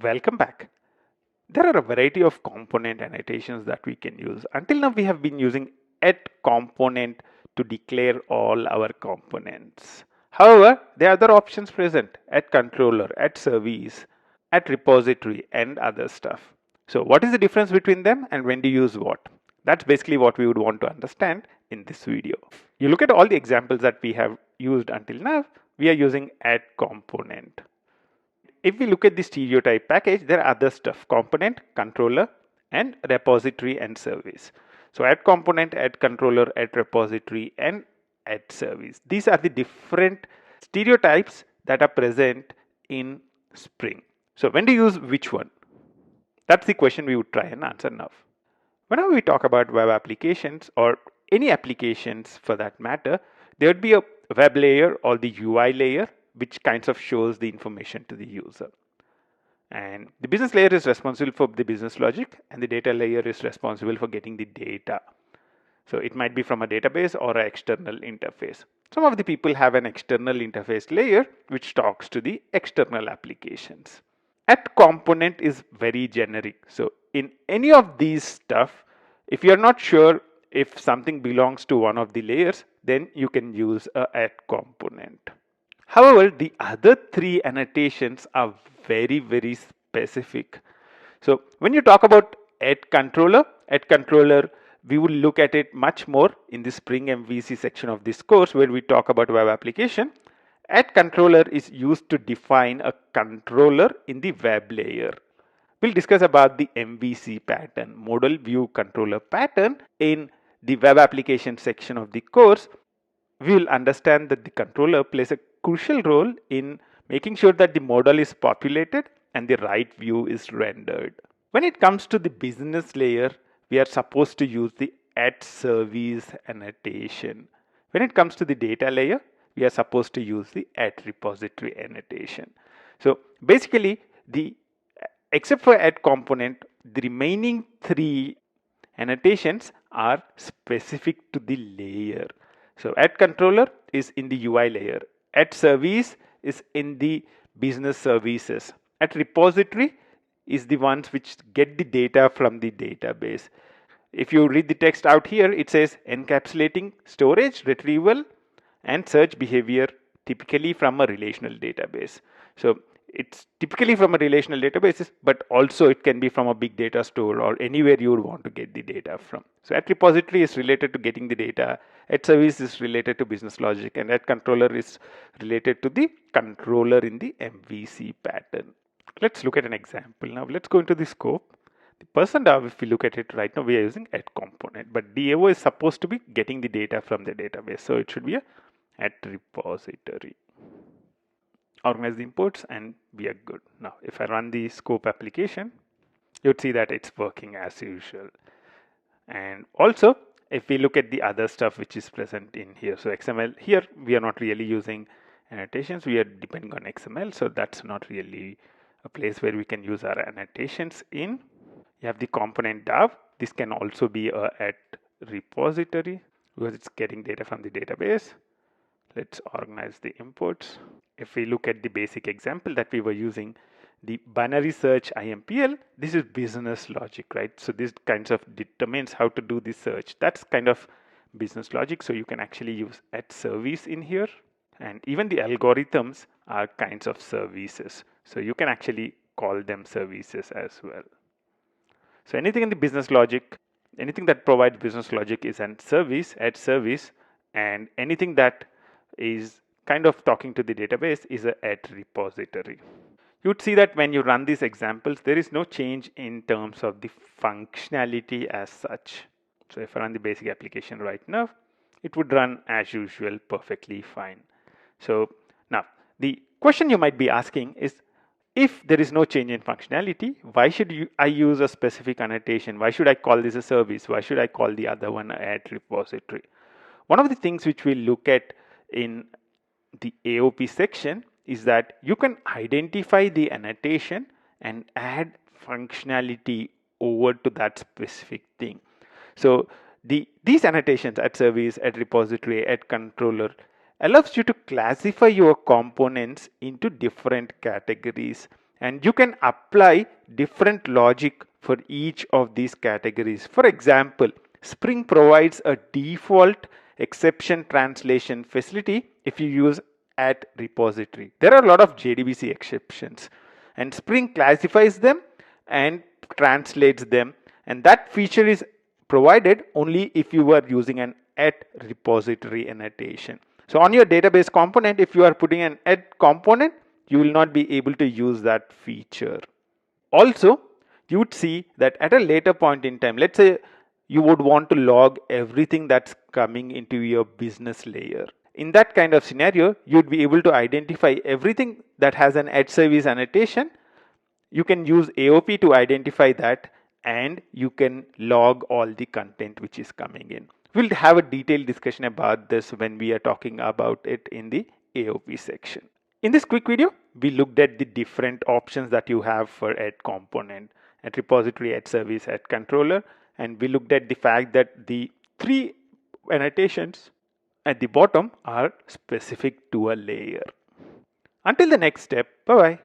Welcome back. There are a variety of component annotations that we can use. Until now, we have been using at component to declare all our components. However, there are other options present at controller, at service, at repository, and other stuff. So, what is the difference between them and when to use what? That's basically what we would want to understand in this video. You look at all the examples that we have used until now, we are using at component. If we look at the stereotype package, there are other stuff: component, controller, and repository and service. So add component, add controller, add repository, and add service. These are the different stereotypes that are present in Spring. So when to use which one? That's the question we would try and answer now. Whenever we talk about web applications or any applications for that matter, there would be a web layer or the UI layer which kinds of shows the information to the user. And the business layer is responsible for the business logic, and the data layer is responsible for getting the data. So it might be from a database or an external interface. Some of the people have an external interface layer which talks to the external applications. At component is very generic. So in any of these stuff, if you're not sure if something belongs to one of the layers, then you can use a at component. However, the other three annotations are very specific. So when you talk about at controller, we will look at it much more in the Spring MVC section of this course where we talk about web application. At controller is used to define a controller in the web layer. We'll discuss about the MVC pattern, model view controller pattern, in the web application section of the course. We will understand that the controller plays a crucial role in making sure that the model is populated and the right view is rendered. When it comes to the business layer, we are supposed to use the at service annotation. When it comes to the data layer, we are supposed to use the at repository annotation. So basically, except for at component, the remaining three annotations are specific to the layer. So at controller is in the UI layer, at service is in the business services, at repository is the ones which get the data from the database. If you read the text out here, it says encapsulating storage, retrieval, and search behavior typically from a relational database. So it's typically from a relational database, but also it can be from a big data store or anywhere you would want to get the data from. So at repository is related to getting the data, at service is related to business logic, and at controller is related to the controller in the MVC pattern. Let's look at an example. Now let's go into the scope. The person DAO, if we look at it right now, we are using at component, but DAO is supposed to be getting the data from the database. So it should be a at repository. Organize the inputs and we are good. Now, if I run the scope application, you'd see that it's working as usual. And also, if we look at the other stuff which is present in here, so XML, here we are not really using annotations, we are depending on XML, so that's not really a place where we can use our annotations in. You have the component DAV. This can also be a at repository because it's getting data from the database. Let's organize the inputs. If we look at the basic example that we were using, the binary search IMPL, this is business logic, right? So this kinds of determines how to do the search. That's kind of business logic. So you can actually use at service in here. And even the algorithms are kinds of services. So you can actually call them services as well. So anything in the business logic, anything that provides business logic is an service, at service, and anything that is kind of talking to the database is a at repository. You'd see that when you run these examples, there is no change in terms of the functionality as such. So if I run the basic application right now, it would run as usual perfectly fine. So now the question you might be asking is, if there is no change in functionality, why should I use a specific annotation? Why should I call this a service? Why should I call the other one at repository? One of the things which we'll look at in the AOP section is that you can identify the annotation and add functionality over to that specific thing. So these annotations at service, at repository, at controller allows you to classify your components into different categories and you can apply different logic for each of these categories. For example, Spring provides a default exception translation facility if you use at repository. There are a lot of JDBC exceptions, and Spring classifies them and translates them, and that feature is provided only if you are using an at repository annotation. So on your database component, if you are putting an at component, you will not be able to use that feature. Also, you would see that at a later point in time, let's say you would want to log everything that's coming into your business layer. In that kind of scenario, you'd be able to identify everything that has an at service annotation. You can use AOP to identify that, and you can log all the content which is coming in. We'll have a detailed discussion about this when we are talking about it in the AOP section. In this quick video, we looked at the different options that you have for at component, at repository, at service, at controller, and we looked at the fact that the three annotations at the bottom are specific to a layer. Until the next step, bye bye.